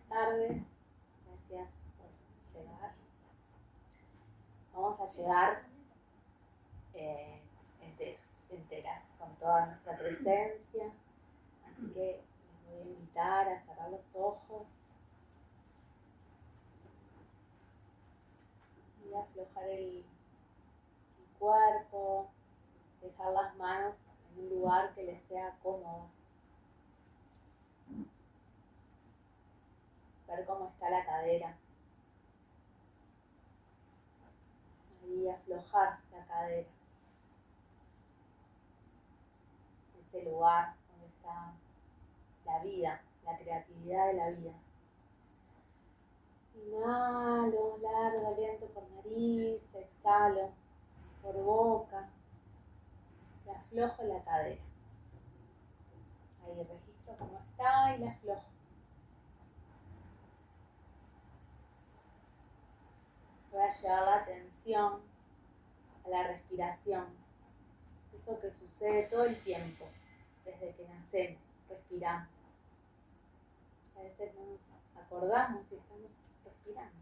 tardes, gracias por llegar. Vamos a llegar enteras, con toda nuestra presencia, así que les voy a invitar a cerrar los ojos y a aflojar el cuerpo, dejar las manos en un lugar que les sea cómodo. Ver cómo está la cadera. Ahí aflojar la cadera. Ese lugar donde está la vida, la creatividad de la vida. Inhalo, largo aliento por nariz, exhalo por boca. Y aflojo la cadera. Ahí registro cómo está y la aflojo. Voy a llevar la atención a la respiración. Eso que sucede todo el tiempo, desde que nacemos, respiramos. A veces no nos acordamos y estamos respirando.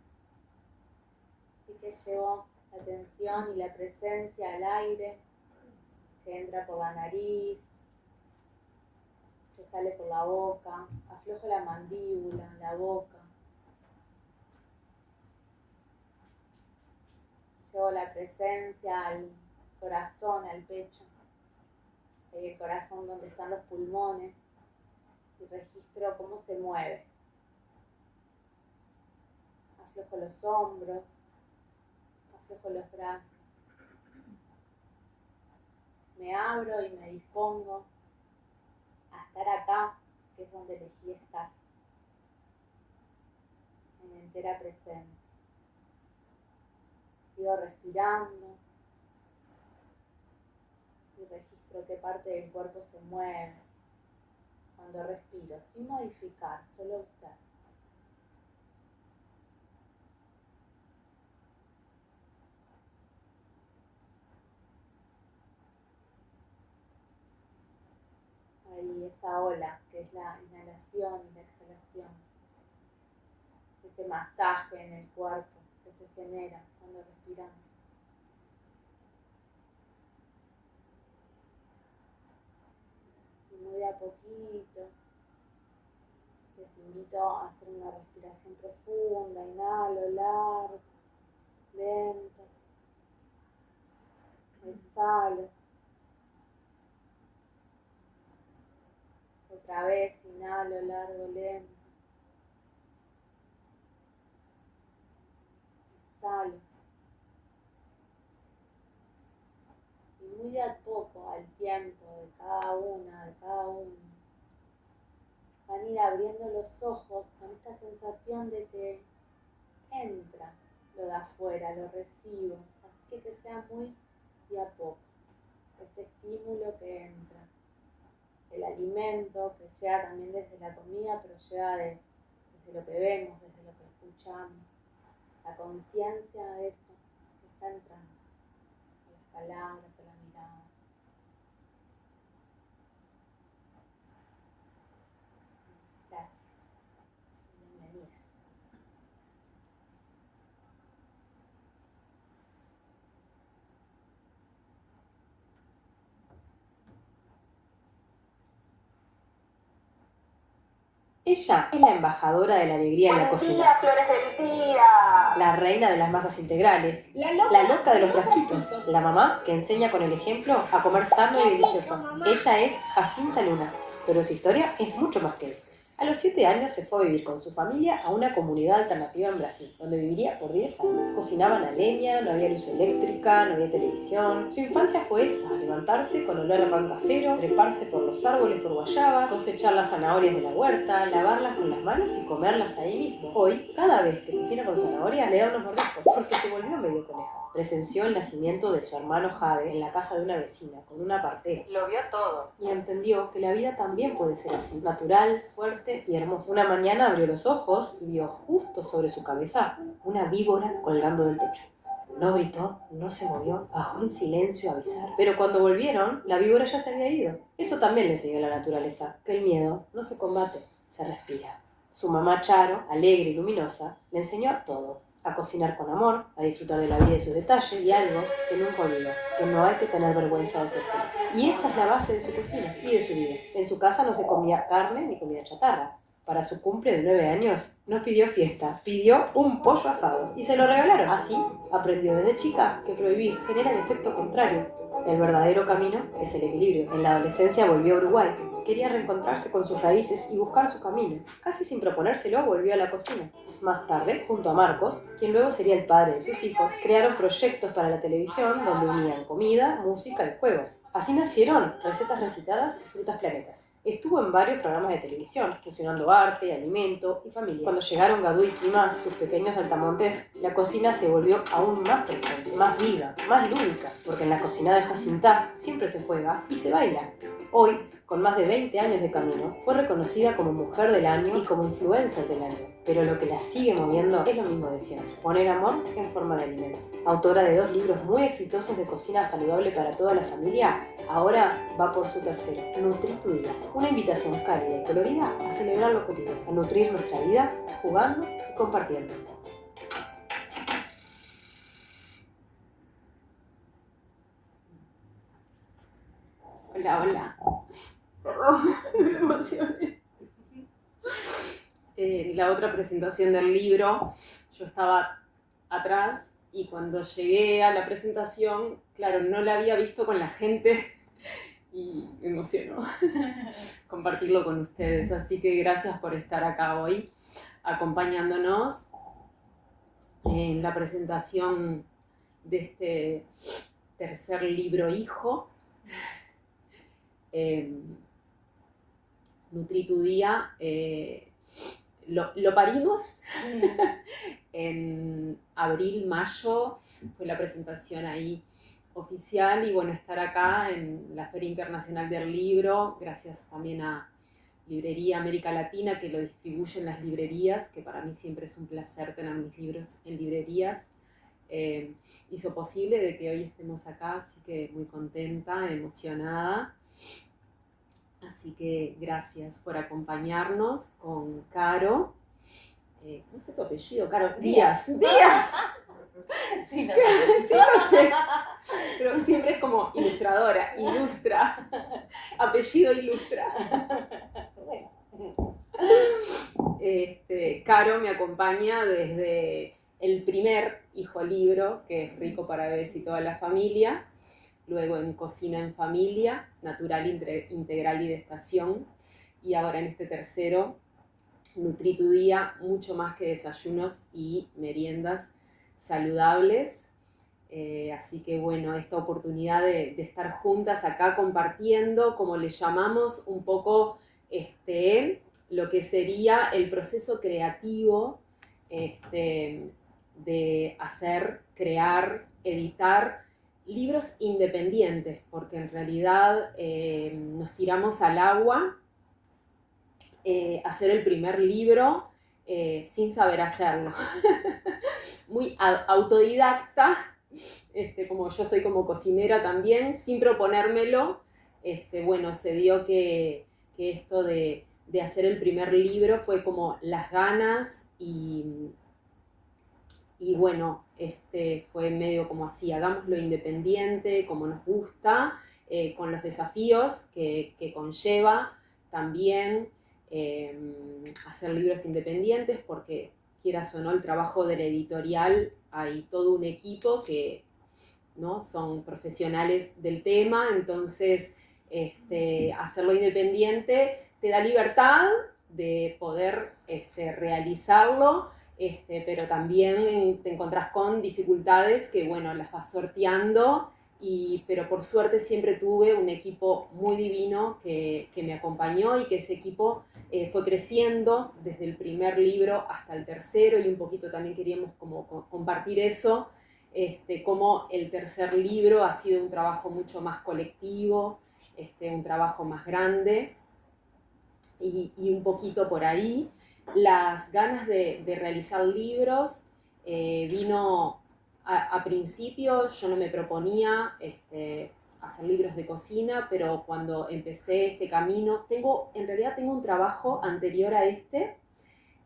Así que llevo la atención y la presencia al aire, que entra por la nariz, que sale por la boca, aflojo la mandíbula, la boca. Llevo la presencia al corazón, al pecho, el corazón donde están los pulmones, y registro cómo se mueve. Aflojo los hombros, aflojo los brazos. Me abro y me dispongo a estar acá, que es donde elegí estar, en entera presencia. Sigo respirando y registro qué parte del cuerpo se mueve cuando respiro, sin modificar, solo observo. Ahí esa ola, que es la inhalación y la exhalación. Ese masaje en el cuerpo que se genera cuando respiramos. Y muy de a poquito les invito a hacer una respiración profunda. Inhalo largo, lento. Exhalo. Otra vez, inhalo largo, lento. Exhalo. Y muy de a poco, al tiempo de cada una, van a ir abriendo los ojos con esta sensación de que entra lo de afuera, lo recibo. Así que sea muy de a poco. Ese estímulo que entra. El alimento que llega también desde la comida, pero llega desde lo que vemos, desde lo que escuchamos. La conciencia de eso que está entrando. A las palabras, a la mirada. Gracias. Bienvenidas. Ella es la embajadora de la alegría en la cocina. Flores del día. La reina de las masas integrales. La loca de los frasquitos. La mamá que enseña con el ejemplo a comer sano y delicioso. Ella es Jacinta Luna, pero su historia es mucho más que eso. A los 7 años se fue a vivir con su familia a una comunidad alternativa en Brasil, donde viviría por 10 años. Cocinaban a leña, no había luz eléctrica, no había televisión. Su infancia fue esa, levantarse con olor a pan casero, treparse por los árboles por guayabas, cosechar las zanahorias de la huerta, lavarlas con las manos y comerlas ahí mismo. Hoy, cada vez que cocina con zanahorias, le da unos mordiscos, porque se volvió medio coneja. Presenció el nacimiento de su hermano Jade en la casa de una vecina, con una partera. Lo vio todo. Y entendió que la vida también puede ser así, natural, fuerte y hermosa. Una mañana abrió los ojos y vio justo sobre su cabeza una víbora colgando del techo. No gritó, no se movió, bajó en silencio a avisar. Pero cuando volvieron, la víbora ya se había ido. Eso también le enseñó la naturaleza, que el miedo no se combate, se respira. Su mamá Charo, alegre y luminosa, le enseñó todo: a cocinar con amor, a disfrutar de la vida y sus detalles, y algo que nunca olvidó: que no hay que tener vergüenza de ser feliz. Y esa es la base de su cocina y de su vida. En su casa no se comía carne ni comida chatarra. Para su cumple de 9 años, no pidió fiesta, pidió un pollo asado y se lo regalaron. Así, aprendió desde chica que prohibir genera el efecto contrario. El verdadero camino es el equilibrio. En la adolescencia volvió a Uruguay. Quería reencontrarse con sus raíces y buscar su camino. Casi sin proponérselo, volvió a la cocina. Más tarde, junto a Marcos, quien luego sería el padre de sus hijos, crearon proyectos para la televisión donde unían comida, música y juegos. Así nacieron Recetas Recitadas y Frutas Planetas. Estuvo en varios programas de televisión, fusionando arte, alimento y familia. Cuando llegaron Gadú y Quimá, sus pequeños saltamontes, la cocina se volvió aún más presente, más viva, más lúdica, porque en la cocina de Jacinta siempre se juega y se baila. Hoy, con más de 20 años de camino, fue reconocida como Mujer del Año y como Influencer del Año. Pero lo que la sigue moviendo es lo mismo de siempre: poner amor en forma de alimento. Autora de 2 libros muy exitosos de cocina saludable para toda la familia, ahora va por su tercero, Nutri tu Día. Una invitación cálida y colorida a celebrar lo cotidiano, a nutrir nuestra vida, jugando y compartiendo. Hola, hola. Perdón, me emocioné. La otra presentación del libro, yo estaba atrás y cuando llegué a la presentación, claro, no la había visto con la gente y me emocionó compartirlo con ustedes. Así que gracias por estar acá hoy acompañándonos en la presentación de este tercer libro hijo. Nutri tu Día, lo parimos en abril, mayo, fue la presentación ahí oficial, y bueno, estar acá en la Feria Internacional del Libro, gracias también a Librería América Latina, que lo distribuye en las librerías, que para mí siempre es un placer tener mis libros en librerías. Hizo posible de que hoy estemos acá, así que muy contenta, emocionada. Así que gracias por acompañarnos con Caro. No sé tu apellido, Caro. Díaz. Sí, no, Sí, no sé. Pero siempre es como ilustradora, ilustra. Apellido ilustra. Caro me acompaña desde el primer hijo libro, que es Rico para Bebés y Toda la Familia. Luego en Cocina en Familia, Natural, Integral y de Estación. Y ahora en este tercero, Nutri tu Día, mucho más que desayunos y meriendas saludables. Así que bueno, esta oportunidad de estar juntas acá compartiendo, como le llamamos, un poco lo que sería el proceso creativo de hacer, crear, editar libros independientes, porque en realidad nos tiramos al agua hacer el primer libro sin saber hacerlo. Muy autodidacta, como yo soy como cocinera también, sin proponérmelo. Bueno, se dio que esto de hacer el primer libro fue como las ganas y bueno, fue medio como así: hagámoslo independiente, como nos gusta, con los desafíos que conlleva también hacer libros independientes, porque quieras o no, el trabajo de la editorial, hay todo un equipo que ¿no? son profesionales del tema, entonces hacerlo independiente te da libertad de poder realizarlo, pero también te encontrás con dificultades que, bueno, las vas sorteando, pero por suerte siempre tuve un equipo muy divino que me acompañó, y que ese equipo fue creciendo desde el primer libro hasta el tercero, y un poquito también queríamos como compartir eso, como el tercer libro ha sido un trabajo mucho más colectivo, un trabajo más grande, y un poquito por ahí. Las ganas de realizar libros vino a principio. Yo no me proponía hacer libros de cocina, pero cuando empecé este camino, en realidad tengo un trabajo anterior a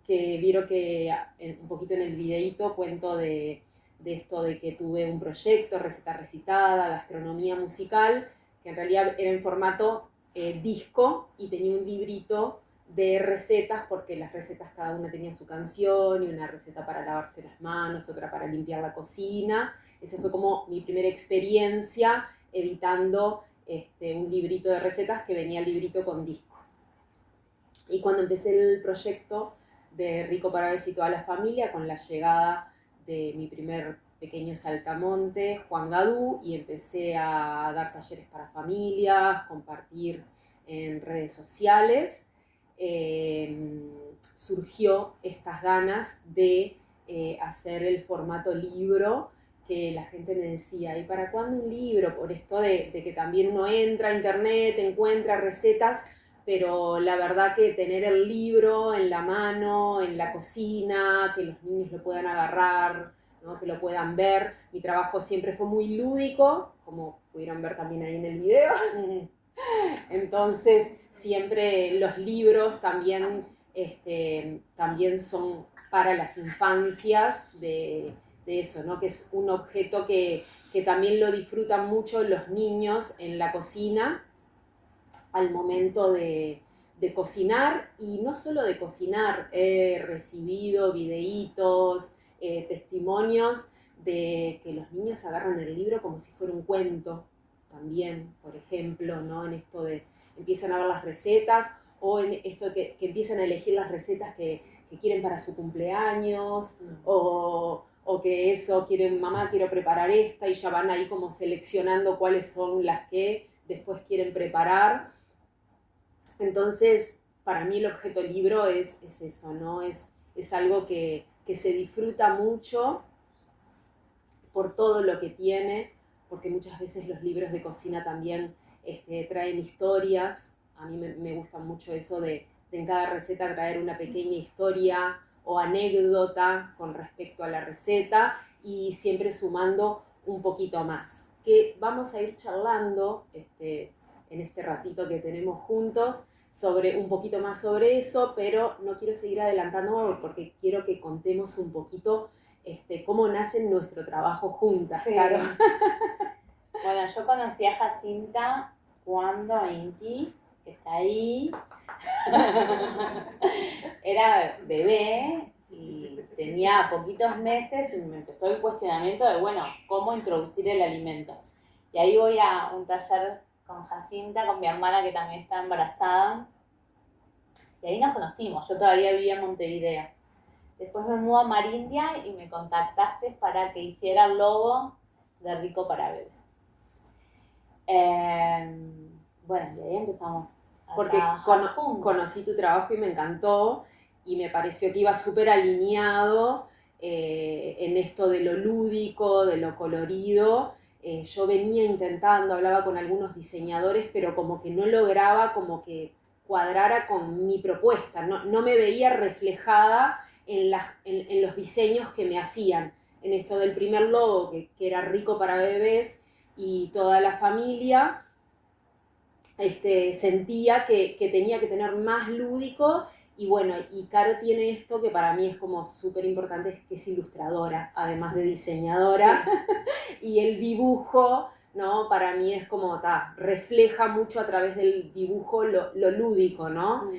que vieron que un poquito en el videíto cuento de esto de que tuve un proyecto, receta recitada, gastronomía musical, que en realidad era en formato disco y tenía un librito de recetas, porque las recetas cada una tenía su canción, y una receta para lavarse las manos, otra para limpiar la cocina. Esa fue como mi primera experiencia editando un librito de recetas que venía el librito con disco. Y cuando empecé el proyecto de Rico para Bebés y toda la familia, con la llegada de mi primer pequeño saltamonte, Juan Gadú, y empecé a dar talleres para familias, compartir en redes sociales, surgió estas ganas de hacer el formato libro, que la gente me decía, ¿y para cuándo un libro? Por esto de que también uno entra a internet, encuentra recetas, pero la verdad que tener el libro en la mano, en la cocina, que los niños lo puedan agarrar, ¿no? Que lo puedan ver. Mi trabajo siempre fue muy lúdico, como pudieron ver también ahí en el video. Entonces, siempre los libros también, también son para las infancias de eso, ¿no? Que es un objeto que también lo disfrutan mucho los niños en la cocina al momento de cocinar, y no solo de cocinar, he recibido videitos, testimonios de que los niños agarran el libro como si fuera un cuento también, por ejemplo, ¿no? En esto de empiezan a ver las recetas, o en esto que empiezan a elegir las recetas que quieren para su cumpleaños, o que eso, mamá, quiero preparar esta, y ya van ahí como seleccionando cuáles son las que después quieren preparar. Entonces, para mí el objeto libro es eso, ¿no? Es algo que se disfruta mucho por todo lo que tiene, porque muchas veces los libros de cocina también traen historias. A mí me gusta mucho eso de en cada receta traer una pequeña historia o anécdota con respecto a la receta, y siempre sumando un poquito más, que vamos a ir charlando en este ratito que tenemos juntos sobre un poquito más sobre eso, pero no quiero seguir adelantando porque quiero que contemos un poquito cómo nace nuestro trabajo juntas. Sí. Claro. Bueno, yo conocí a Jacinta cuando Inti, que está ahí, era bebé y tenía poquitos meses, y me empezó el cuestionamiento de, bueno, cómo introducir el alimento. Y ahí voy a un taller con Jacinta, con mi hermana que también está embarazada, y ahí nos conocimos. Yo todavía vivía en Montevideo. Después me mudo a Marindia y me contactaste para que hiciera el logo de Rico para Bebés. Bueno, y ahí empezamos a porque trabajar juntos. Conocí tu trabajo y me encantó, y me pareció que iba súper alineado en esto de lo lúdico, de lo colorido. Yo venía intentando, hablaba con algunos diseñadores, pero como que no lograba como que cuadrara con mi propuesta, no me veía reflejada en los diseños que me hacían, en esto del primer logo, que era Rico para Bebés y toda la familia. Sentía que tenía que tener más lúdico, y bueno, y Caro tiene esto que para mí es como súper importante, que es ilustradora, además de diseñadora, sí. Y el dibujo, ¿no? Para mí es como, refleja mucho a través del dibujo lo lúdico, ¿no?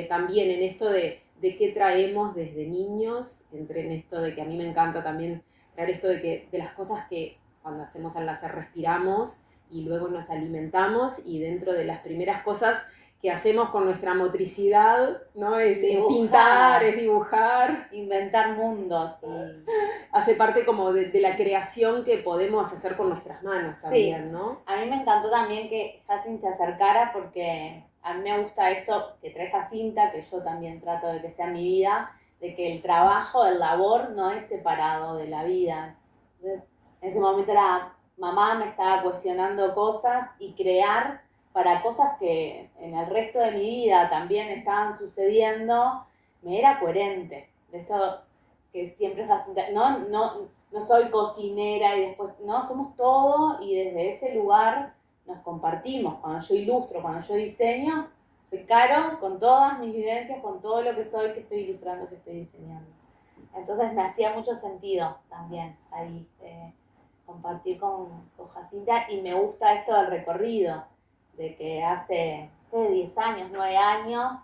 También en esto de qué traemos desde niños, entre en esto de que a mí me encanta también traer esto de las cosas que cuando hacemos al nacer respiramos, y luego nos alimentamos, y dentro de las primeras cosas que hacemos con nuestra motricidad, ¿no? Es pintar, es dibujar. Inventar mundos. Hace parte como de la creación que podemos hacer con nuestras manos también, sí. ¿No? A mí me encantó también que Jacin se acercara, porque a mí me gusta esto que trae Jacinta, que yo también trato de que sea mi vida, de que el trabajo, el labor no es separado de la vida. Entonces, en ese momento mamá me estaba cuestionando cosas, y crear para cosas que en el resto de mi vida también estaban sucediendo, me era coherente. De esto que siempre es Jacinta, no soy cocinera y después, no, somos todo, y desde ese lugar nos compartimos. Cuando yo ilustro, cuando yo diseño, Soy Caro con todas mis vivencias, con todo lo que soy, que estoy ilustrando, que estoy diseñando. Entonces me hacía mucho sentido también ahí compartir con Jacinta, y me gusta esto del recorrido, de que hace, no sé, 10 años, 9 años,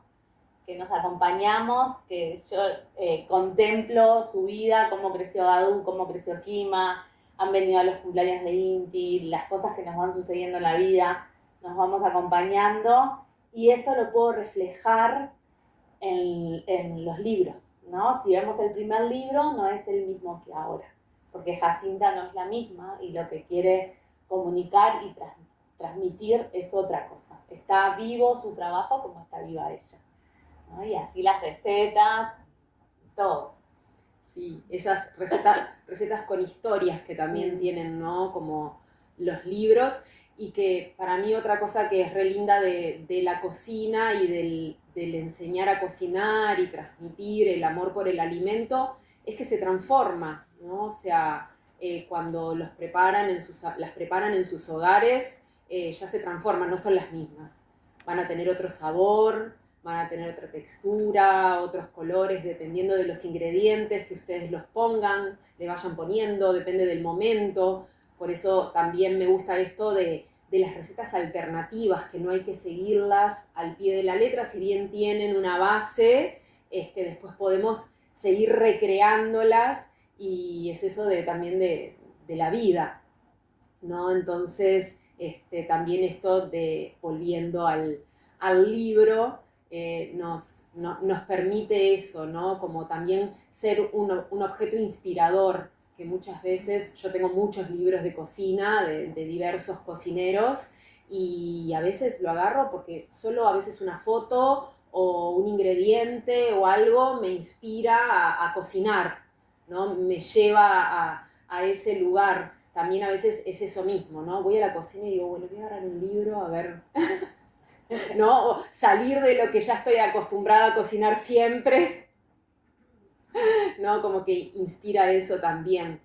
que nos acompañamos, que yo contemplo su vida, cómo creció Gadu, cómo creció Kima, han venido a los cumpleaños de Inti, las cosas que nos van sucediendo en la vida, nos vamos acompañando, y eso lo puedo reflejar en los libros, ¿no? Si vemos el primer libro, no es el mismo que ahora, porque Jacinta no es la misma, y lo que quiere comunicar y transmitir es otra cosa. Está vivo su trabajo como está viva ella, ¿no? Y así las recetas, todo. Sí, esas recetas con historias que también tienen, ¿no? Como los libros, y que para mí otra cosa que es re linda de la cocina y del enseñar a cocinar y transmitir el amor por el alimento es que se transforma, ¿no? O sea, cuando las preparan en sus hogares, ya se transforman, no son las mismas. Van a tener otro sabor, van a tener otra textura, otros colores, dependiendo de los ingredientes que ustedes los pongan, le vayan poniendo, depende del momento. Por eso también me gusta esto de las recetas alternativas, que no hay que seguirlas al pie de la letra, si bien tienen una base, después podemos seguir recreándolas, y es eso también de la vida, ¿no? Entonces, también esto de, volviendo al libro, nos permite eso, ¿no? Como también ser un objeto inspirador, que muchas veces, yo tengo muchos libros de cocina de diversos cocineros, y a veces lo agarro porque solo a veces una foto o un ingrediente o algo me inspira a cocinar, ¿no? Me lleva a ese lugar. También a veces es eso mismo, ¿no? Voy a la cocina y digo, bueno, voy a agarrar un libro, a ver, ¿no? O salir de lo que ya estoy acostumbrada a cocinar siempre, ¿no? Como que inspira eso también.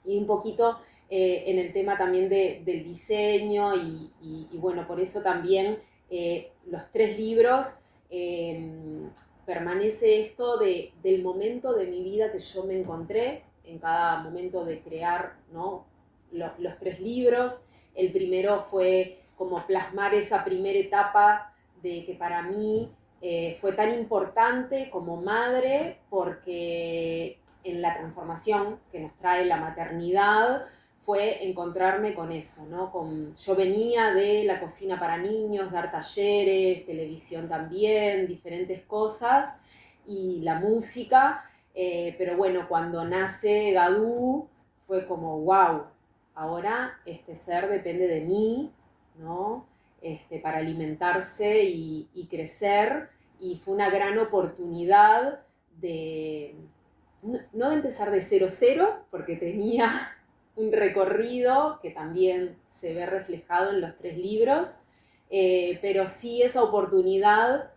Y un poquito en el tema también del diseño, y bueno, por eso también los 3 libros permanece esto del momento de mi vida que yo me encontré en cada momento de crear, ¿no? Los 3 libros. El primero fue como plasmar esa primera etapa de que para mí fue tan importante como madre, porque en la transformación que nos trae la maternidad fue encontrarme con eso, ¿no? Yo venía de la cocina para niños, dar talleres, televisión también, diferentes cosas, y la música, pero bueno, cuando nace Gadu fue como, wow, ahora este ser depende de mí, ¿no? Para alimentarse y crecer, y fue una gran oportunidad de, no de empezar de 0, porque tenía un recorrido que también se ve reflejado en los 3 libros, pero sí esa oportunidad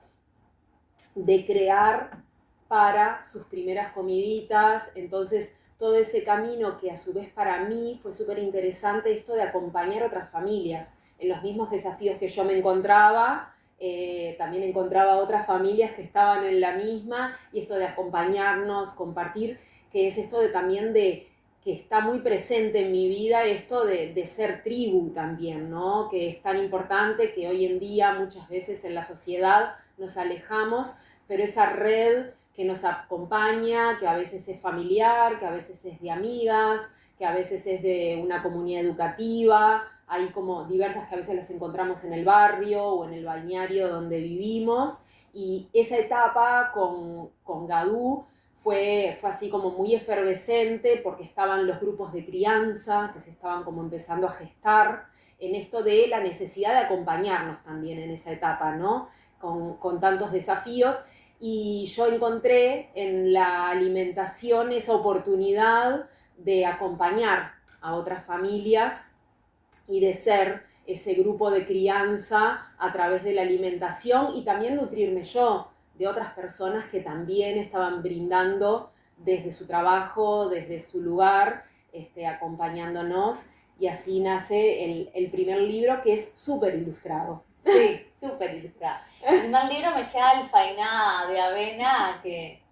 de crear para sus primeras comiditas. Entonces todo ese camino que a su vez para mí fue súper interesante, esto de acompañar a otras familias en los mismos desafíos que yo me encontraba. También encontraba otras familias que estaban en la misma, y esto de acompañarnos, compartir, que es esto también que está muy presente en mi vida, esto de ser tribu también, ¿no? Que es tan importante, que hoy en día muchas veces en la sociedad nos alejamos, pero esa red que nos acompaña, que a veces es familiar, que a veces es de amigas, que a veces es de una comunidad educativa, hay como diversas que a veces las encontramos en el barrio o en el balneario donde vivimos, y esa etapa con Gadu fue así como muy efervescente, porque estaban los grupos de crianza que se estaban como empezando a gestar, en esto de la necesidad de acompañarnos también en esa etapa, ¿no? Con tantos desafíos, y yo encontré en la alimentación esa oportunidad de acompañar a otras familias y de ser ese grupo de crianza a través de la alimentación, y también nutrirme yo de otras personas que también estaban brindando desde su trabajo, desde su lugar, acompañándonos, y así nace el primer libro, que es súper ilustrado. Sí, súper ilustrada. El primer libro me lleva al fainá de avena, que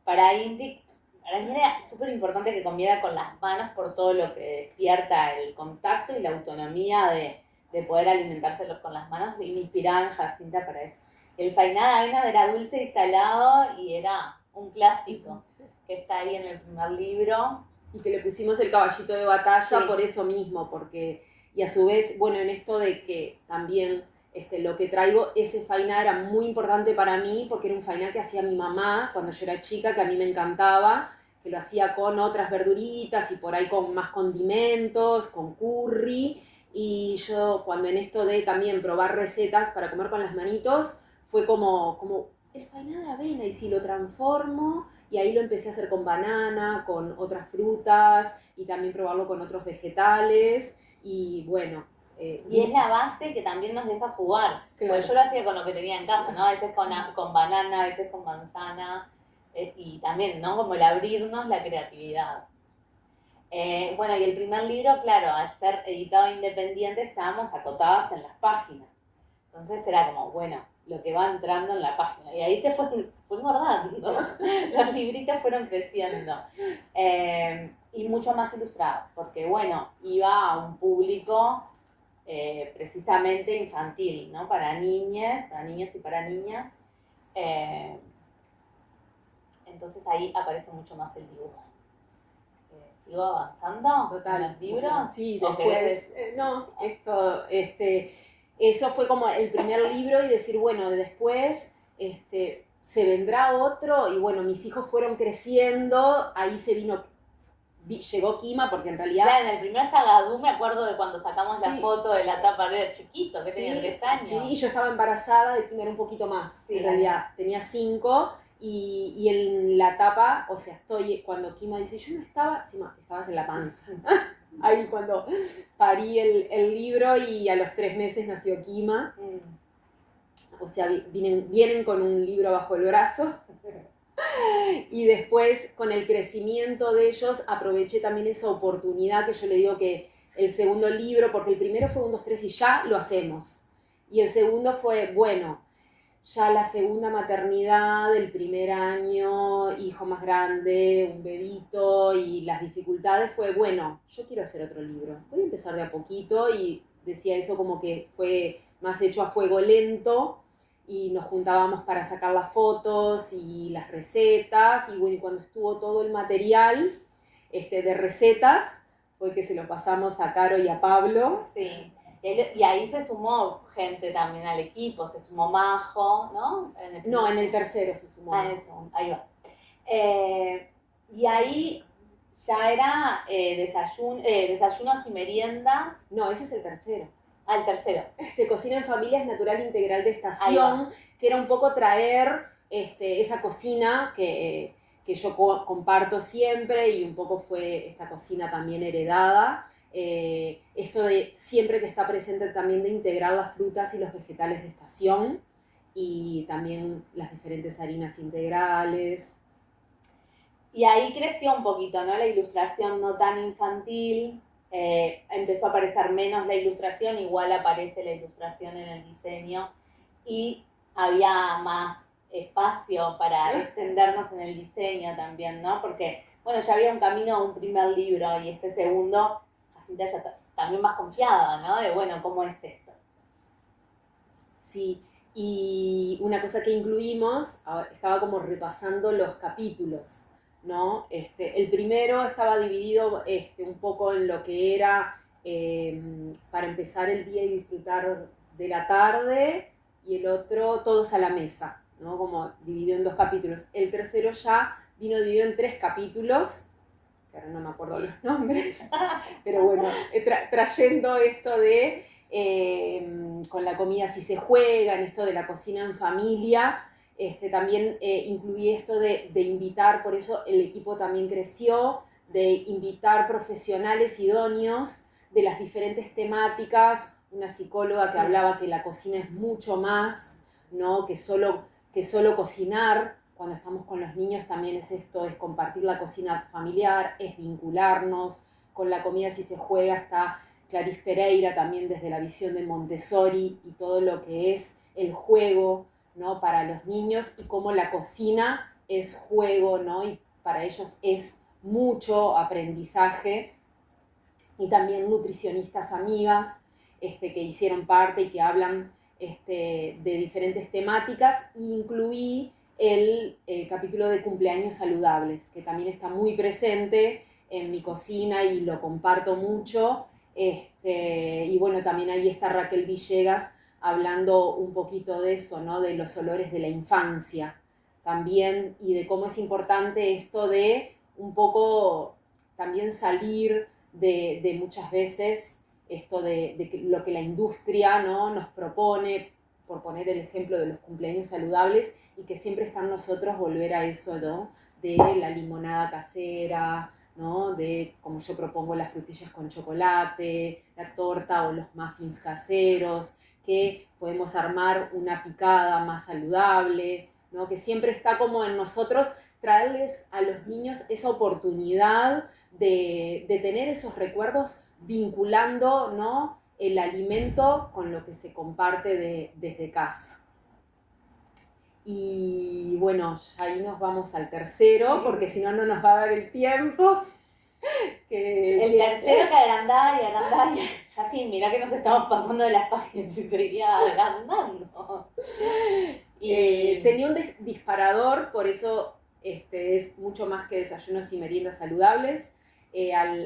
para mí era súper importante que comiera con las manos por todo lo que despierta el contacto y la autonomía de poder alimentarse con las manos, y me inspiraba en Jacinta para eso. El fainá de avena era dulce y salado y era un clásico que está ahí en el primer libro. Y que le pusimos el caballito de batalla Sí. por eso mismo, porque, y a su vez, bueno, en esto de que también lo que traigo, ese fainá era muy importante para mí, porque era un fainá que hacía mi mamá cuando yo era chica, que a mí me encantaba, que lo hacía con otras verduritas y por ahí con más condimentos, con curry, y yo cuando en esto de también probar recetas para comer con las manitos, fue como el fainá de avena, y si lo transformo, y ahí lo empecé a hacer con banana, con otras frutas, y también probarlo con otros vegetales, y bueno. Y es la base que también nos deja jugar. Claro. Porque yo lo hacía con lo que tenía en casa, ¿no? A veces con banana, a veces con manzana. Y también, ¿no? Como el abrirnos la creatividad. Bueno, y el primer libro, claro, al ser editado independiente, estábamos acotadas en las páginas. Entonces era como, bueno, lo que va entrando en la página. Y ahí se fue engordando. Los libritos fueron creciendo. Y mucho más ilustrado. Porque, bueno, iba a un público precisamente infantil, ¿no? Para niñas, para niños y para niñas. Entonces ahí aparece mucho más el dibujo. ¿Sigo avanzando? Total. ¿En los libros? Bueno, sí, ¿O después, eso fue como el primer libro, y decir, bueno, después, se vendrá otro, y bueno, mis hijos fueron creciendo, ahí llegó Kima, porque en realidad... Claro, en el primero está Gadú, me acuerdo de cuando sacamos la Sí. foto de la tapa, era chiquito, que tenía 3 años. Sí, y yo estaba embarazada de Kima, era un poquito más, Sí, en realidad, tenía 5, y en la tapa, o sea, cuando Kima dice, yo no estaba, sí, estabas en la panza. Ahí cuando parí el libro, y a los 3 meses nació Kima. O sea, vienen con un libro bajo el brazo. Y después, con el crecimiento de ellos, aproveché también esa oportunidad, que yo le digo que el segundo libro, porque el primero fue 1, 2, 3 y ya lo hacemos. Y el segundo fue, bueno, ya la segunda maternidad, el primer año, hijo más grande, un bebito, y las dificultades, fue, bueno, yo quiero hacer otro libro. Voy a empezar de a poquito, y decía eso como que fue más hecho a fuego lento, y nos juntábamos para sacar las fotos y las recetas, y bueno, y cuando estuvo todo el material de recetas, fue que se lo pasamos a Caro y a Pablo. Sí, y ahí se sumó gente también al equipo, se sumó Majo, ¿no? En el tercero se sumó. Eso, ahí va. Y ahí ya era desayunos y meriendas. No, ese es el tercero. El tercero. Cocina en Familia es Natural Integral de Estación, que era un poco traer esa cocina que yo comparto siempre, y un poco fue esta cocina también heredada. Esto de siempre que está presente también de integrar las frutas y los vegetales de estación, y también las diferentes harinas integrales. Y ahí creció un poquito, ¿no? La ilustración no tan infantil. Empezó a aparecer menos la ilustración, igual aparece la ilustración en el diseño, y había más espacio para extendernos en el diseño también, ¿no? Porque, bueno, ya había un camino a un primer libro, y este segundo, Jacinta ya también más confiada, ¿no? De, bueno, ¿cómo es esto? Sí, y una cosa que incluimos, estaba como repasando los capítulos, ¿no? El primero estaba dividido un poco en lo que era para empezar el día y disfrutar de la tarde, y el otro todos a la mesa, ¿no? Como dividido en 2 capítulos. El tercero ya vino dividido en 3 capítulos, que ahora no me acuerdo los nombres, pero bueno, trayendo esto de con la comida si se juega, en esto de la cocina en familia. También incluí esto de invitar, por eso el equipo también creció, de invitar profesionales idóneos de las diferentes temáticas, una psicóloga que hablaba que la cocina es mucho más, ¿no? que solo cocinar. Cuando estamos con los niños también es esto, es compartir la cocina familiar, es vincularnos con la comida si se juega. Está Clarice Pereira también desde la visión de Montessori y todo lo que es el juego, ¿no? Para los niños y cómo la cocina es juego, ¿no? Y para ellos es mucho aprendizaje. Y también nutricionistas amigas que hicieron parte y que hablan de diferentes temáticas. Incluí el capítulo de cumpleaños saludables, que también está muy presente en mi cocina y lo comparto mucho. Y bueno, también ahí está Raquel Villegas hablando un poquito de eso, ¿no? De los olores de la infancia también, y de cómo es importante esto de un poco también salir de muchas veces esto de lo que la industria, ¿no? Nos propone, por poner el ejemplo de los cumpleaños saludables, y que siempre está en nosotros volver a eso, ¿no? De la limonada casera, ¿no? De, como yo propongo, las frutillas con chocolate, la torta o los muffins caseros, que podemos armar una picada más saludable, ¿no? Que siempre está como en nosotros traerles a los niños esa oportunidad de tener esos recuerdos vinculando, ¿no? El alimento con lo que se comparte desde casa. Y bueno, ahí nos vamos al tercero, porque si no, no nos va a dar el tiempo. El tercero que agrandaba y agrandaba. Así, mirá que nos estamos pasando de las páginas y seguía agrandando. Tenía un disparador, por eso es mucho más que desayunos y meriendas saludables.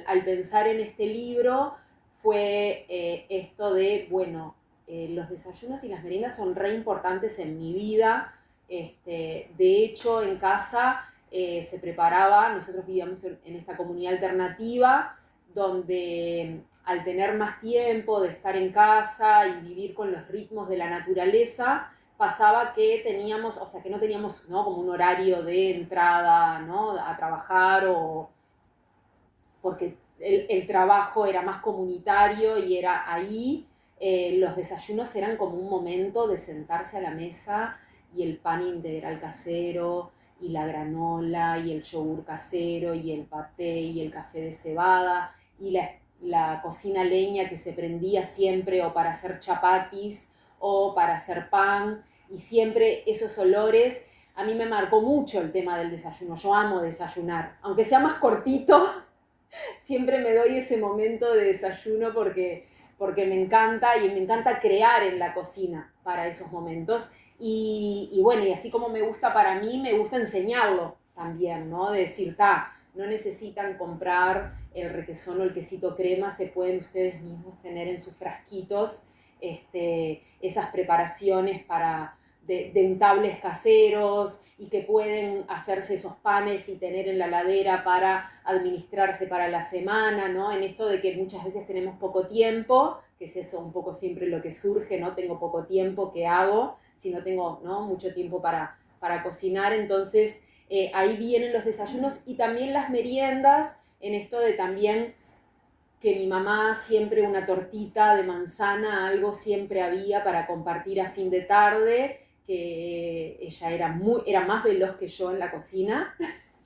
Al pensar en este libro fue esto de, bueno, los desayunos y las meriendas son re importantes en mi vida. De hecho, en casa se preparaba, nosotros vivíamos en esta comunidad alternativa, donde al tener más tiempo de estar en casa y vivir con los ritmos de la naturaleza, pasaba que teníamos, o sea, que no teníamos, ¿no? Como un horario de entrada, ¿no? A trabajar, o porque el trabajo era más comunitario y era ahí. Los desayunos eran como un momento de sentarse a la mesa y el pan integral casero y la granola y el yogur casero y el paté y el café de cebada y la cocina leña que se prendía siempre o para hacer chapatis o para hacer pan, y siempre esos olores. A mí me marcó mucho el tema del desayuno. Yo amo desayunar, aunque sea más cortito. Siempre me doy ese momento de desayuno porque me encanta, y me encanta crear en la cocina para esos momentos. Y bueno, y así como me gusta para mí, me gusta enseñarlo también, ¿no? De decir, no necesitan comprar el requesón o el quesito crema, se pueden ustedes mismos tener en sus frasquitos esas preparaciones de untables caseros, y que pueden hacerse esos panes y tener en la heladera para administrarse para la semana, ¿no? En esto de que muchas veces tenemos poco tiempo, que es eso un poco siempre lo que surge, ¿no? Tengo poco tiempo, ¿qué hago? Si no tengo, ¿no? mucho tiempo para cocinar, entonces ahí vienen los desayunos y también las meriendas, en esto de también que mi mamá siempre una tortita de manzana, algo siempre había para compartir a fin de tarde, que ella era más veloz que yo en la cocina.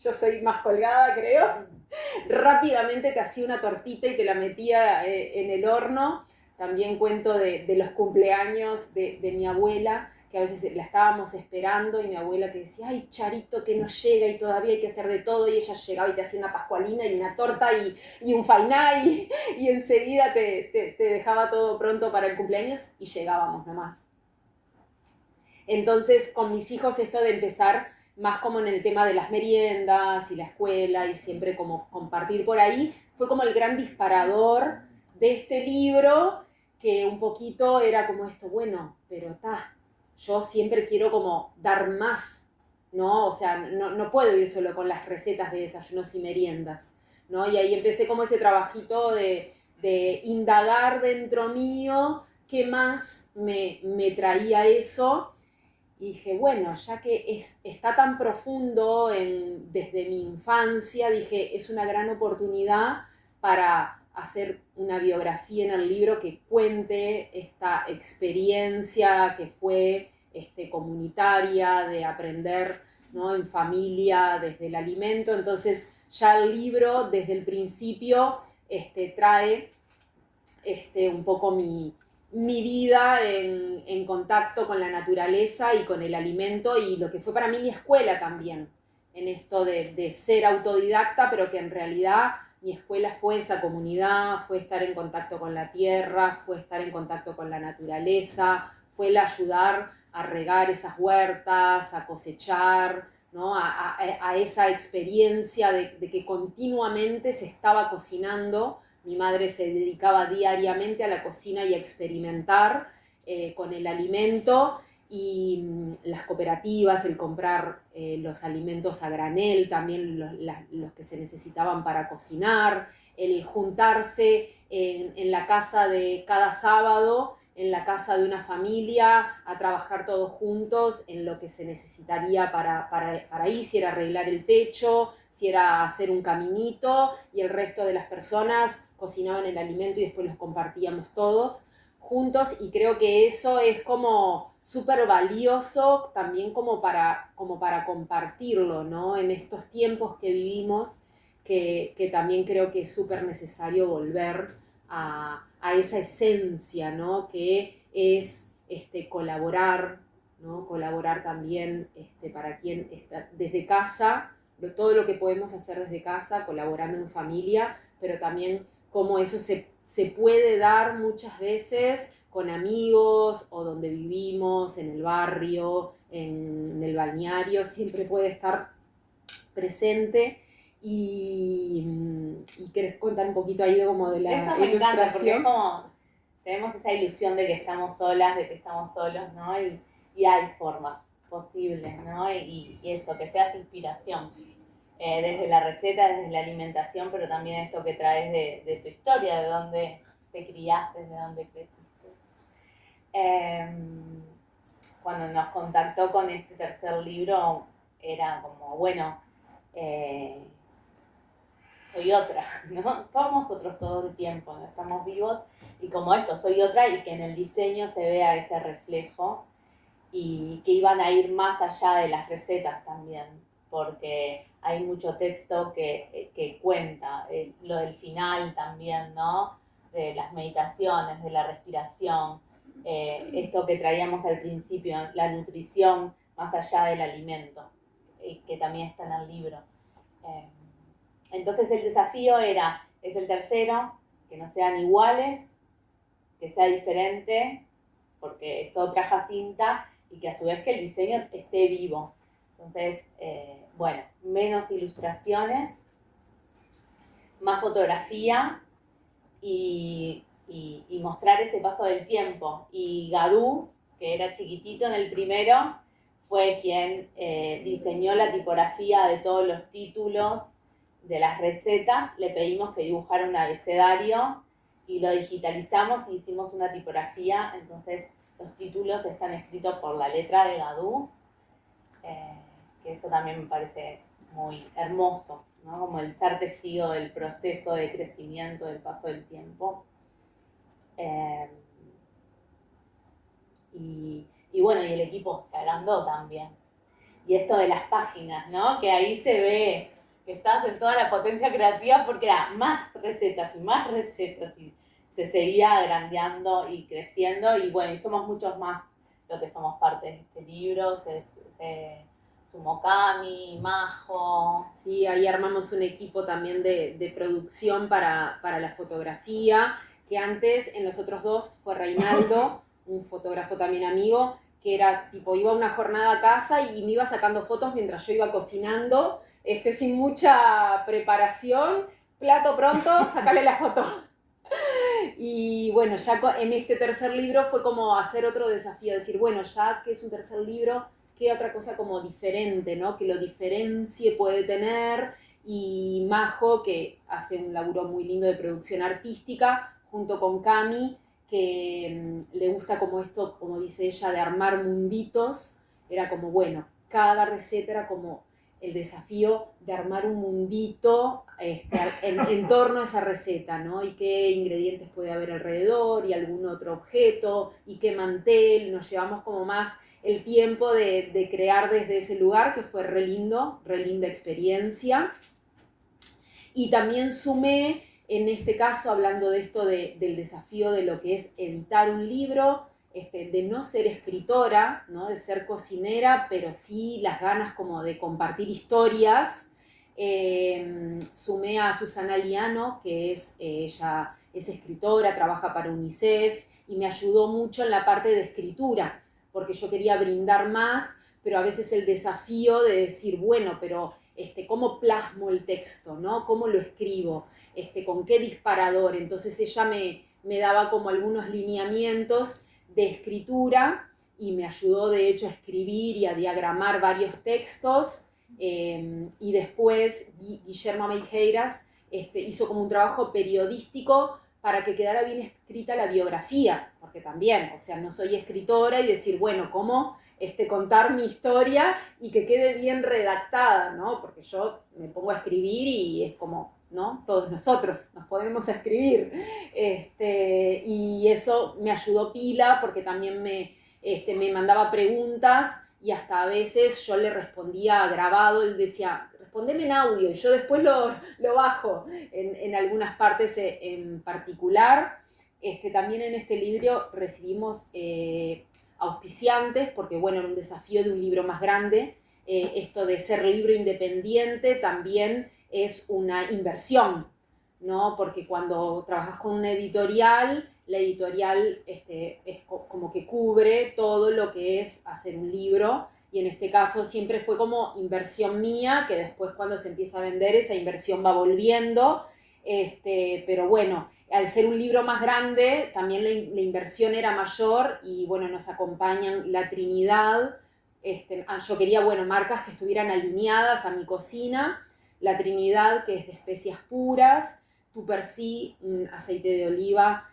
Yo soy más colgada, creo. Rápidamente te hacía una tortita y te la metía en el horno. También cuento de los cumpleaños de mi abuela, que a veces la estábamos esperando y mi abuela que decía, ay, Charito, que no llega y todavía hay que hacer de todo, y ella llegaba y te hacía una pascualina y una torta y un fainá y enseguida te dejaba todo pronto para el cumpleaños y llegábamos nomás. Entonces, con mis hijos esto de empezar más como en el tema de las meriendas y la escuela y siempre como compartir por ahí, fue como el gran disparador de este libro, que un poquito era como esto, bueno, pero yo siempre quiero como dar más, ¿no? O sea, no puedo ir solo con las recetas de desayunos y meriendas, ¿no? Y ahí empecé como ese trabajito de indagar dentro mío qué más me traía eso. Y dije, bueno, ya que está tan profundo desde mi infancia, dije, es una gran oportunidad para hacer una biografía en el libro que cuente esta experiencia que fue comunitaria, de aprender, ¿no? En familia, desde el alimento. Entonces ya el libro desde el principio trae un poco mi mi vida en contacto con la naturaleza y con el alimento, y lo que fue para mí mi escuela también, en esto de ser autodidacta, pero que en realidad mi escuela fue esa comunidad, fue estar en contacto con la tierra, fue estar en contacto con la naturaleza, fue el ayudar a regar esas huertas, a cosechar, ¿no? a esa experiencia de que continuamente se estaba cocinando. Mi madre se dedicaba diariamente a la cocina y a experimentar con el alimento, y las cooperativas, el comprar los alimentos a granel, también los que se necesitaban para cocinar, el juntarse en la casa de cada sábado, en la casa de una familia, a trabajar todos juntos en lo que se necesitaría para ahí, si era arreglar el techo, si era hacer un caminito, y el resto de las personas cocinaban el alimento y después los compartíamos todos juntos, y creo que eso es como súper valioso también como para compartirlo, ¿no? En estos tiempos que vivimos, que también creo que es súper necesario volver a esa esencia, ¿no? Que es colaborar, ¿no? Colaborar también para quien está desde casa, todo lo que podemos hacer desde casa, colaborando en familia, pero también cómo eso se puede dar muchas veces con amigos o donde vivimos, en el barrio, en el balneario, siempre puede estar presente. Y querés contar un poquito ahí como de la Eso me encanta, porque es ilustración. como, tenemos esa ilusión de que estamos solas, de que estamos solos, ¿no? Y hay formas posibles, ¿no? Y eso, que seas inspiración. Desde la receta, desde la alimentación, pero también esto que traes de tu historia, de dónde te criaste, de dónde creciste. Cuando nos contactó con este tercer libro, era como, bueno, soy otra, ¿no? Somos otros todo el tiempo, ¿no? Estamos vivos, y como esto, soy otra, y que en el diseño se vea ese reflejo, y que iban a ir más allá de las recetas también, porque hay mucho texto que cuenta, lo del final también, ¿no? De las meditaciones, de la respiración, esto que traíamos al principio, la nutrición más allá del alimento, que también está en el libro. Entonces el desafío es el tercero, que no sean iguales, que sea diferente, porque es otra Jacinta, y que a su vez que el diseño esté vivo. Entonces, bueno, menos ilustraciones, más fotografía, y mostrar ese paso del tiempo. Y Gadú, que era chiquitito en el primero, fue quien diseñó la tipografía de todos los títulos de las recetas. Le pedimos que dibujara un abecedario y lo digitalizamos y hicimos una tipografía. Entonces los títulos están escritos por la letra de Gadú, que eso también me parece muy hermoso, ¿no? Como el ser testigo del proceso de crecimiento, del paso del tiempo. Y bueno, y el equipo se agrandó también. Y esto de las páginas, ¿no? Que ahí se ve que estás en toda la potencia creativa, porque era más recetas y se seguía agrandeando y creciendo, y bueno, y somos muchos más lo que somos parte de este libro. Sumokami, Majo. Sí, ahí armamos un equipo también de producción para la fotografía, que antes en los otros dos fue Reinaldo, un fotógrafo también amigo, que era tipo, iba a una jornada a casa y me iba sacando fotos mientras yo iba cocinando, sin mucha preparación, plato pronto, sacarle la foto. Y bueno, ya en este tercer libro fue como hacer otro desafío, decir, bueno, ya que es un tercer libro, ¿qué otra cosa como diferente, ¿no? Que lo diferencie puede tener? Y Majo, que hace un laburo muy lindo de producción artística, junto con Cami, que le gusta como esto, como dice ella, de armar munditos. Era como, bueno, cada receta era como el desafío de armar un mundito en torno a esa receta, ¿no? Y qué ingredientes puede haber alrededor, y algún otro objeto, y qué mantel. Nos llevamos como más el tiempo de crear desde ese lugar, que fue re lindo, re linda experiencia. Y también sumé En este caso, hablando de esto del desafío de lo que es editar un libro, de no ser escritora, ¿no? De ser cocinera, pero sí las ganas como de compartir historias. Sumé a Susana Liano, que ella es escritora, trabaja para UNICEF y me ayudó mucho en la parte de escritura, porque yo quería brindar más, pero a veces el desafío de decir, bueno, pero ¿cómo plasmo el texto, ¿no? ¿Cómo lo escribo? ¿Con qué disparador? Entonces ella me daba como algunos lineamientos de escritura y me ayudó de hecho a escribir y a diagramar varios textos. Y después Guillermo Meijeiras hizo como un trabajo periodístico para que quedara bien escrita la biografía, porque también, o sea, no soy escritora y decir, bueno, ¿cómo contar mi historia y que quede bien redactada, ¿no? Porque yo me pongo a escribir y es como, ¿no? Todos nosotros nos ponemos a escribir. Y eso me ayudó pila porque también me mandaba preguntas y hasta a veces yo le respondía grabado, él decía, respondeme en audio y yo después lo bajo en algunas partes en particular. También en este libro recibimos auspiciantes porque, bueno, era un desafío de un libro más grande. Esto de ser libro independiente también es una inversión, ¿no? Porque cuando trabajas con una editorial, la editorial es como que cubre todo lo que es hacer un libro, y en este caso siempre fue como inversión mía, que después cuando se empieza a vender esa inversión va volviendo, pero bueno, al ser un libro más grande también la inversión era mayor y bueno, nos acompañan La Trinidad. Yo quería, bueno, marcas que estuvieran alineadas a mi cocina. La Trinidad, que es de especias puras, Tuppercy, un aceite de oliva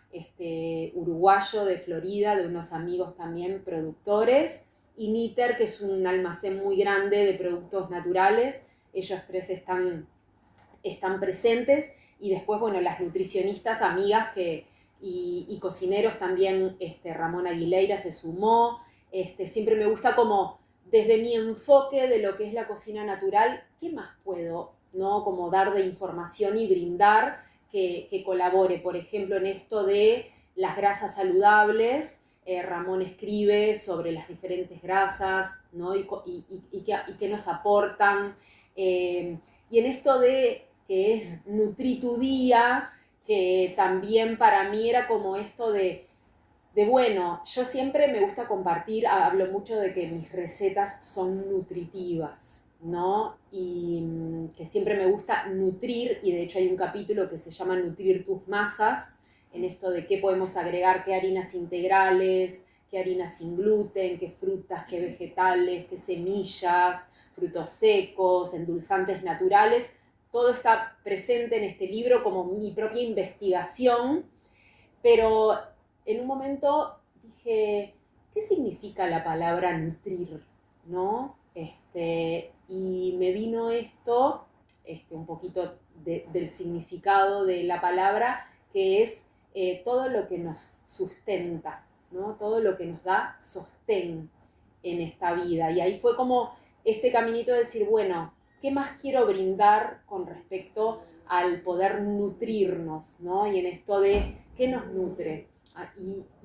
uruguayo de Florida, de unos amigos también productores, y Niter, que es un almacén muy grande de productos naturales. Ellos tres están presentes, y después, bueno, las nutricionistas, amigas y cocineros también, Ramón Aguilera se sumó. Siempre me gusta como, desde mi enfoque de lo que es la cocina natural, ¿qué más puedo, no, como dar de información y brindar que colabore? Por ejemplo, en esto de las grasas saludables, Ramón escribe sobre las diferentes grasas, ¿no? y qué nos aportan. Y en esto de que es Nutri tu Día, que también para mí era como esto de bueno, yo siempre me gusta compartir, hablo mucho de que mis recetas son nutritivas, ¿no? Y que siempre me gusta nutrir, y de hecho hay un capítulo que se llama Nutrir tus masas, en esto de qué podemos agregar, qué harinas integrales, qué harinas sin gluten, qué frutas, qué vegetales, qué semillas, frutos secos, endulzantes naturales. Todo está presente en este libro como mi propia investigación, pero en un momento dije, ¿qué significa la palabra nutrir? ¿No? Y me vino esto, un poquito del significado de la palabra, que es todo lo que nos sustenta, ¿no? Todo lo que nos da sostén en esta vida. Y ahí fue como este caminito de decir, bueno, ¿qué más quiero brindar con respecto al poder nutrirnos, ¿no? Y en esto de qué nos nutre.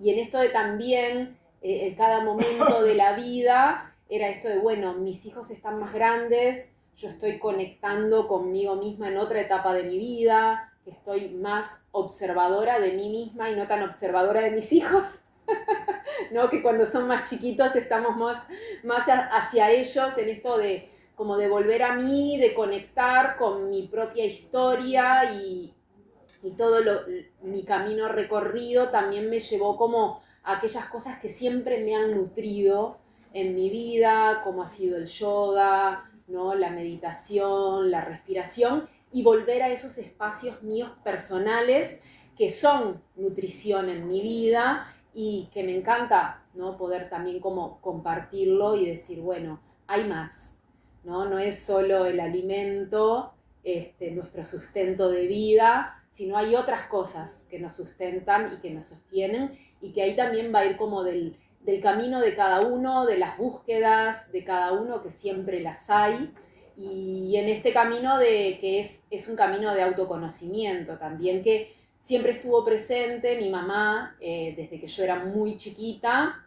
Y en esto de también, en cada momento de la vida, era esto de, bueno, mis hijos están más grandes, yo estoy conectando conmigo misma en otra etapa de mi vida, estoy más observadora de mí misma y no tan observadora de mis hijos, ¿no? Que cuando son más chiquitos estamos más hacia ellos, en esto de como de volver a mí, de conectar con mi propia historia, y todo mi camino recorrido también me llevó como a aquellas cosas que siempre me han nutrido en mi vida, como ha sido el yoga, ¿no? La meditación, la respiración, y volver a esos espacios míos personales que son nutrición en mi vida y que me encanta, ¿no? Poder también como compartirlo y decir, bueno, hay más, ¿no? No es solo el alimento, nuestro sustento de vida, sino hay otras cosas que nos sustentan y que nos sostienen, y que ahí también va a ir como del camino de cada uno, de las búsquedas de cada uno, que siempre las hay, Y en este camino que es un camino de autoconocimiento también, que siempre estuvo presente mi mamá desde que yo era muy chiquita,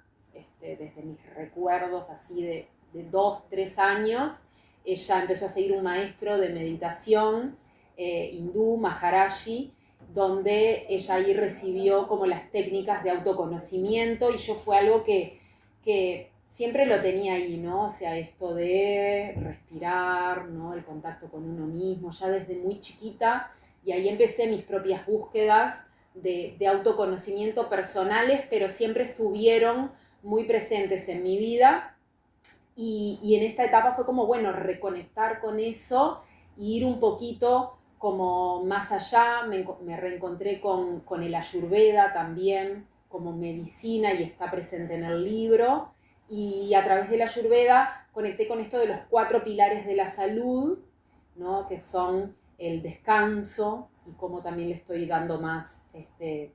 desde mis recuerdos así de 2, 3 años. Ella empezó a seguir un maestro de meditación hindú, Maharaji, donde ella ahí recibió como las técnicas de autoconocimiento, y yo fue algo que siempre lo tenía ahí, ¿no? O sea, esto de respirar, ¿no? El contacto con uno mismo, ya desde muy chiquita, y ahí empecé mis propias búsquedas de autoconocimiento personales, pero siempre estuvieron muy presentes en mi vida, y en esta etapa fue como, bueno, reconectar con eso e ir un poquito como más allá. Me reencontré con el Ayurveda también como medicina, y está presente en el libro, y a través de la Ayurveda conecté con esto de los 4 pilares de la salud, ¿no? Que son el descanso, y cómo también le estoy dando más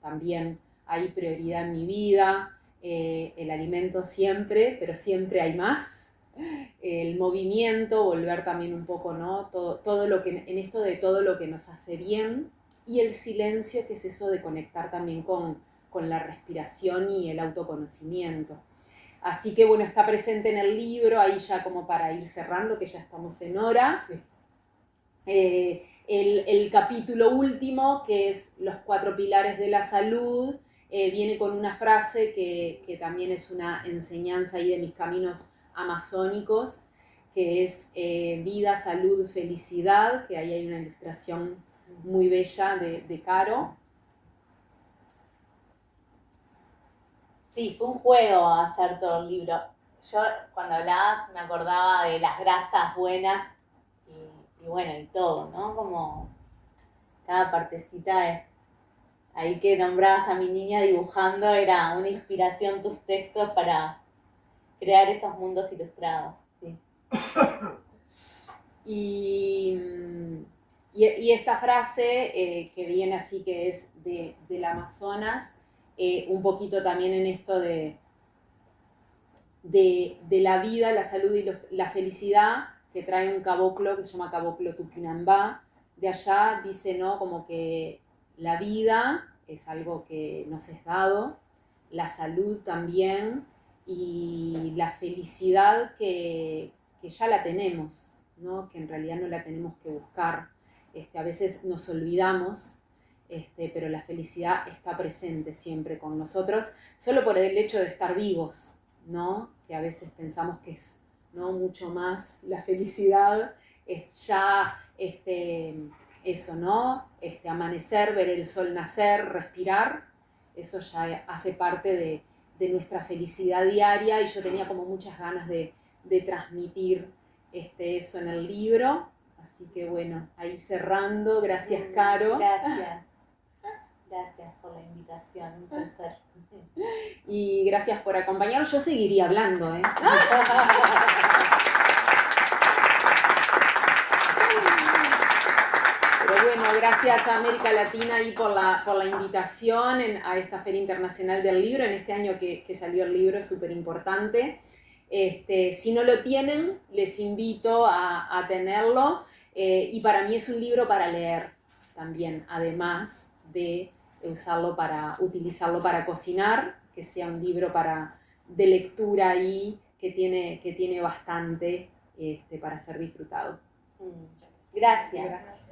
también hay prioridad en mi vida, el alimento siempre, pero siempre hay más, el movimiento, volver también un poco, ¿no? Todo lo que, en esto de todo lo que nos hace bien, y el silencio, que es eso de conectar también con la respiración y el autoconocimiento. Así que bueno, está presente en el libro, ahí ya como para ir cerrando, que ya estamos en hora. Sí. El capítulo último, que es los 4 pilares de la salud, viene con una frase que también es una enseñanza ahí de mis caminos amazónicos, que es vida, salud, felicidad, que ahí hay una ilustración muy bella de Caro. Sí, fue un juego hacer todo el libro. Yo cuando hablabas me acordaba de las grasas buenas y bueno, y todo, ¿no? Como cada partecita ahí que nombrabas a mi niña dibujando, era una inspiración tus textos para crear esos mundos ilustrados, sí. Y esta frase que viene así, que es del Amazonas, un poquito también en esto de la vida, la salud y la felicidad, que trae un caboclo que se llama Caboclo Tupinambá. De allá dice, ¿no? Como que la vida es algo que nos es dado, la salud también, y la felicidad que ya la tenemos, ¿no? Que en realidad no la tenemos que buscar. A veces nos olvidamos, pero la felicidad está presente siempre con nosotros, solo por el hecho de estar vivos, ¿no? Que a veces pensamos que es, ¿no?, mucho más la felicidad, es ya eso, ¿no? Amanecer, ver el sol nacer, respirar, eso ya hace parte de nuestra felicidad diaria, y yo tenía como muchas ganas de transmitir eso en el libro. Así que bueno, ahí cerrando, gracias Caro. Gracias. Gracias por la invitación, un placer. Y gracias por acompañarnos. Yo seguiría hablando, ¿eh? Pero bueno, gracias a América Latina y por la invitación a esta Feria Internacional del Libro, en este año que salió el libro, es súper importante. Si no lo tienen, les invito a tenerlo. Y para mí es un libro para leer también, además de utilizarlo para cocinar, que sea un libro de lectura ahí, que tiene bastante para ser disfrutado. Gracias.